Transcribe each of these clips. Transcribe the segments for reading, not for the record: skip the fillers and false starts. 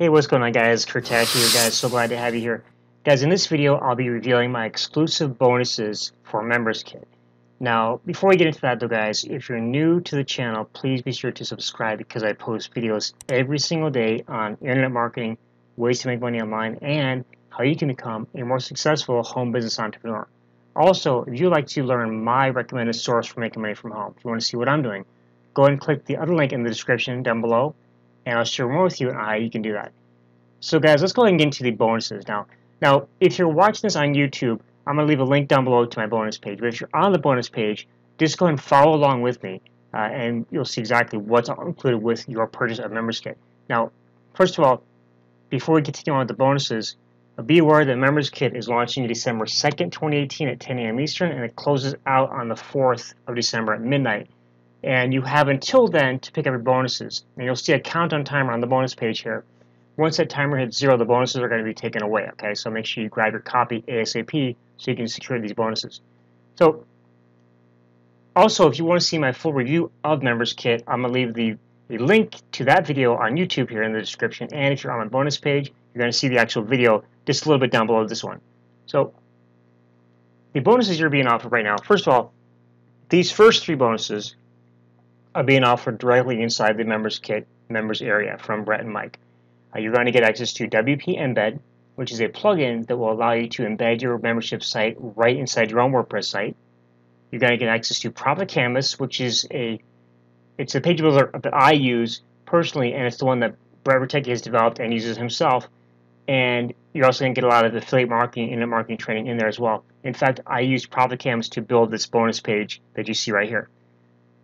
Hey, what's going on, guys? Tasche here, guys. So glad to have you here. Guys, in this video, I'll be revealing my exclusive bonuses for Members Kit. Now, before we get into that, though, guys, if you're new to the channel, please be sure to subscribe because I post videos every single day on internet marketing, ways to make money online, and how you can become a more successful home business entrepreneur. Also, if you'd like to learn my recommended source for making money from home, if you want to see what I'm doing, go ahead and click the other link in the description down below, and I'll share more with you on how you can do that. So guys, let's go ahead and get into the bonuses now. Now, if you're watching this on YouTube, I'm going to leave a link down below to my bonus page. But if you're on the bonus page, just go ahead and follow along with me, and you'll see exactly what's included with your purchase of Members Kit. Now, first of all, before we continue on with the bonuses, be aware that Members Kit is launching December 2nd, 2018 at 10 a.m. Eastern, and it closes out on the 4th of December at midnight. And you have until then to pick up your bonuses. And you'll see a countdown timer on the bonus page here. Once that timer hits 0, the bonuses are going to be taken away, okay? So make sure you grab your copy ASAP so you can secure these bonuses. So, also, if you want to see my full review of Members Kit, I'm going to leave the link to that video on YouTube here in the description. And if you're on my bonus page, you're going to see the actual video just a little bit down below this one. So, the bonuses you're being offered right now, first of all, these first 3 bonuses are being offered directly inside the Members Kit members area from Brett and Mike. You're going to get access to WP Embed, which is a plugin that will allow you to embed your membership site right inside your own WordPress site. You're going to get access to Profit Canvas, which is it's a page builder that I use personally, and it's the one that Brett rutecky has developed and uses himself. And you're also going to get a lot of affiliate marketing, internet marketing training in there as well. In fact, I used Profit Canvas to build this bonus page that you see right here.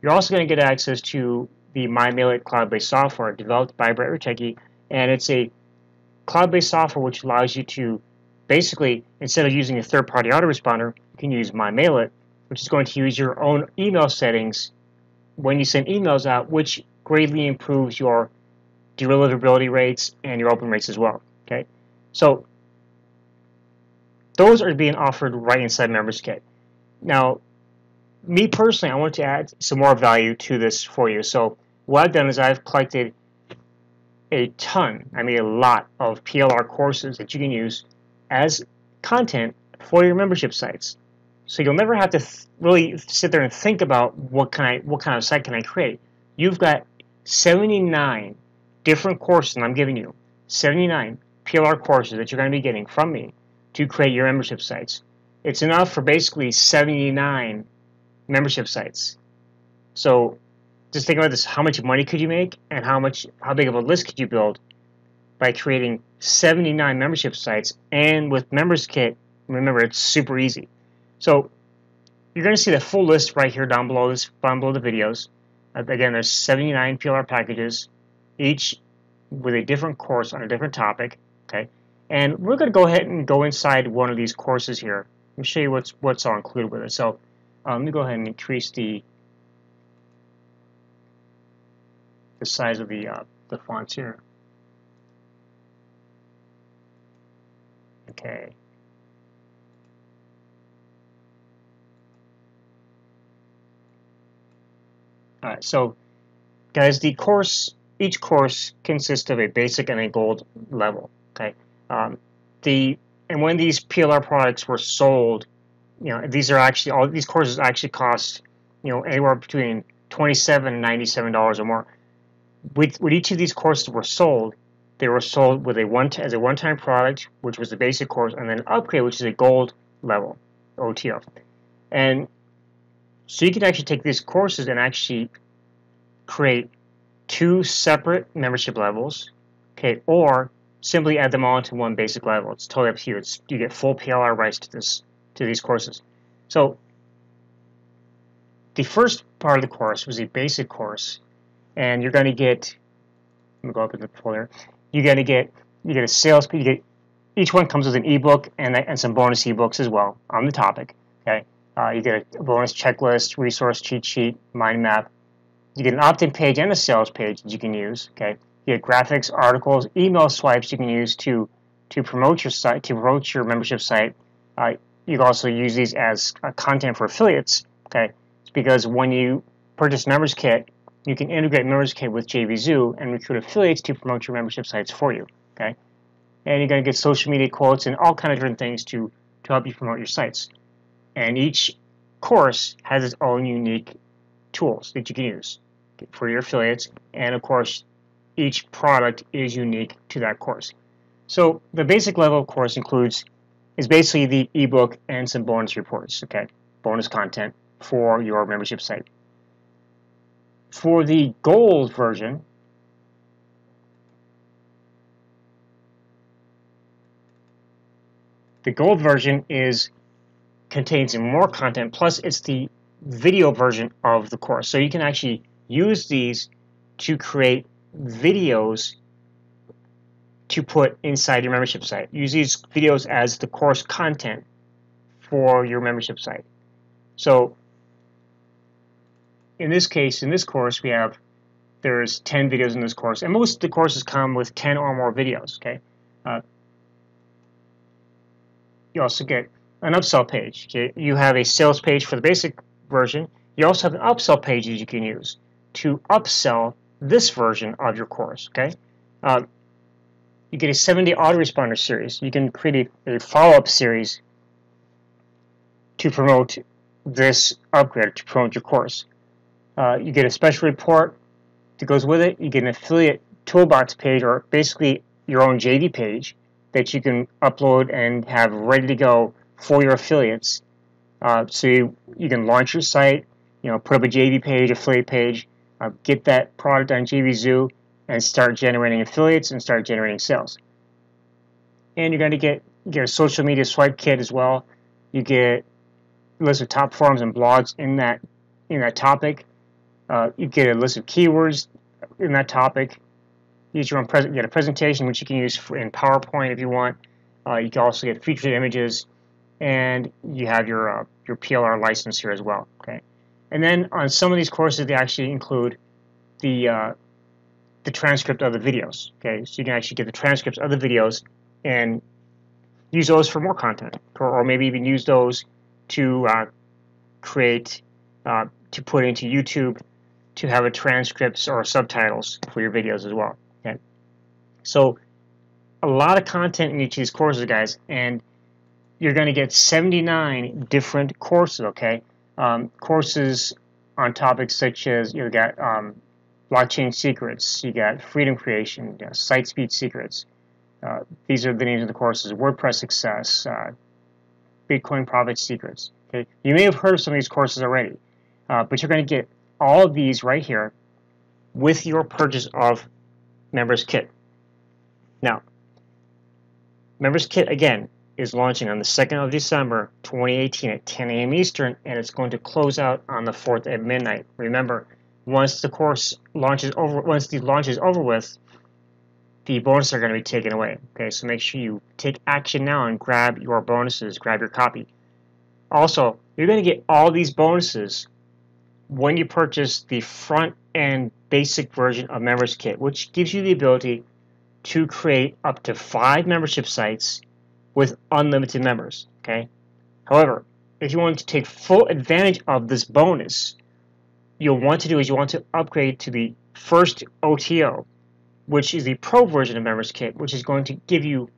You're also going to get access to the MyMailIt cloud-based software developed by Brett rutecky. And it's a cloud-based software which allows you to basically, instead of using a third-party autoresponder, you can use MyMailIt, which is going to use your own email settings when you send emails out, which greatly improves your deliverability rates and your open rates as well. Okay, so those are being offered right inside Members Kit. Now, me personally, I want to add some more value to this for you. So what I've done is I've collected a ton, I mean a lot of PLR courses that you can use as content for your membership sites. So you'll never have to really sit there and think about what kind of site can I create. You've got 79 different courses, and I'm giving you 79 PLR courses that you're going to be getting from me to create your membership sites. It's enough for basically 79 membership sites. So just think about this: how much money could you make, and how big of a list could you build by creating 79 membership sites? And with Members Kit, remember, it's super easy. So you're going to see the full list right here down below the videos. Again, there's 79 PLR packages, each with a different course on a different topic. Okay, and we're going to go ahead and go inside one of these courses here. Let me show you what's all included with it. So let me go ahead and increase the size of the fonts here. Okay. All right. So, guys, each course consists of a basic and a gold level. Okay. And when these PLR products were sold, you know, all these courses actually cost, you know, anywhere between $27 and $97 or more. With each of these courses were sold, they were sold with as a one-time product, which was the basic course, and then an upgrade, which is a gold level, OTO. And so you can actually take these courses and actually create 2 separate membership levels, okay, or simply add them all into one basic level. It's totally up to you. You get full PLR rights to these courses. So the first part of the course was a basic course. And you're going to get, let me go up in the folder. You get a sales. Each one comes with an ebook and some bonus ebooks as well on the topic. Okay, you get a bonus checklist, resource cheat sheet, mind map. You get an opt-in page and a sales page that you can use. Okay, you get graphics, articles, email swipes you can use to promote your site, to promote your membership site. You can also use these as content for affiliates. Okay, it's because when you purchase Members Kit, you can integrate Members Kit with JVZoo and recruit affiliates to promote your membership sites for you. Okay, and you're going to get social media quotes and all kind of different things to help you promote your sites. And each course has its own unique tools that you can use for your affiliates, and of course, each product is unique to that course. So the basic level, of course, is basically the ebook and some bonus reports, okay, bonus content for your membership site. For the gold version, contains more content, plus it's the video version of the course. So you can actually use these to create videos to put inside your membership site. Use these videos as the course content for your membership site. So in this case, in this course, there's 10 videos in this course, and most of the courses come with 10 or more videos, okay? You also get an upsell page. Okay? You have a sales page for the basic version. You also have an upsell page that you can use to upsell this version of your course, okay? You get a 7-day autoresponder series. You can create a follow-up series to promote this upgrade, to promote your course. You get a special report that goes with it. You get an affiliate toolbox page, or basically your own JV page that you can upload and have ready to go for your affiliates. So you can launch your site, put up a JV page, affiliate page, get that product on JVZoo, and start generating affiliates and start generating sales. And you're going to get a social media swipe kit as well. You get a list of top forums and blogs in that topic. You get a list of keywords in that topic. You get a presentation which you can use in PowerPoint if you want. You can also get featured images, and you have your PLR license here as well. Okay, and then on some of these courses they actually include the transcript of the videos. Okay, so you can actually get the transcripts of the videos and use those for more content, or maybe even use those to create to put into YouTube to have a transcripts or subtitles for your videos as well. Okay, so a lot of content in each of these courses, guys, and you're going to get 79 different courses. Okay, courses on topics such as you got blockchain secrets, you got freedom creation, site speed secrets. These are the names of the courses: WordPress success, Bitcoin profit secrets. Okay, you may have heard of some of these courses already, but you're going to get all of these right here with your purchase of Members Kit. Now, Members Kit again is launching on the 2nd of December 2018 at 10 a.m. Eastern, and it's going to close out on the 4th at midnight. Remember, once the launch is over with, the bonuses are going to be taken away. Okay, so make sure you take action now and grab your bonuses, grab your copy. Also, you're going to get all these bonuses when you purchase the front end basic version of Members Kit, which gives you the ability to create up to 5 membership sites with unlimited members. Okay. However, if you want to take full advantage of this bonus, you'll want to upgrade to the first OTO, which is the Pro version of Members Kit, which is going to give you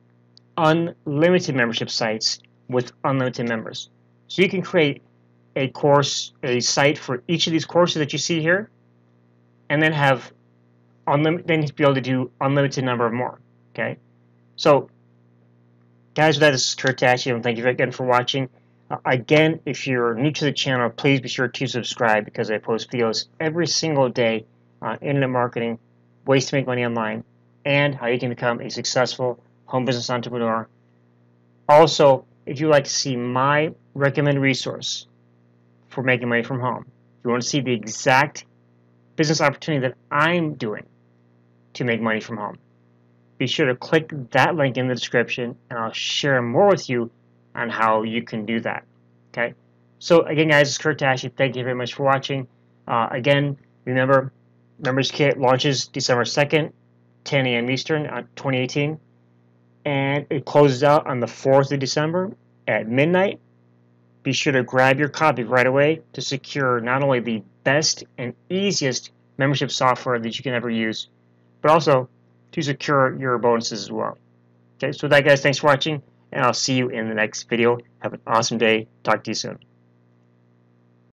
unlimited membership sites with unlimited members. So you can create a site for each of these courses that you see here, and then then be able to do unlimited number of more. Okay, so guys, that is Tasche, and thank you again for watching. Again, if you're new to the channel, please be sure to subscribe, because I post videos every single day on internet marketing, ways to make money online, and how you can become a successful home business entrepreneur. Also, if you'd like to see my recommended resource for making money from home, if you want to see the exact business opportunity that I'm doing to make money from home, be sure to click that link in the description, and I'll share more with you on how you can do that. Okay, so again, guys, it's Tasche. Thank you very much for watching. Again, remember, Members Kit launches December 2nd, 10 a.m. Eastern, 2018, and it closes out on the 4th of December at midnight. Be sure to grab your copy right away to secure not only the best and easiest membership software that you can ever use, but also to secure your bonuses as well. Okay, so with that, guys, thanks for watching, and I'll see you in the next video. Have an awesome day. Talk to you soon.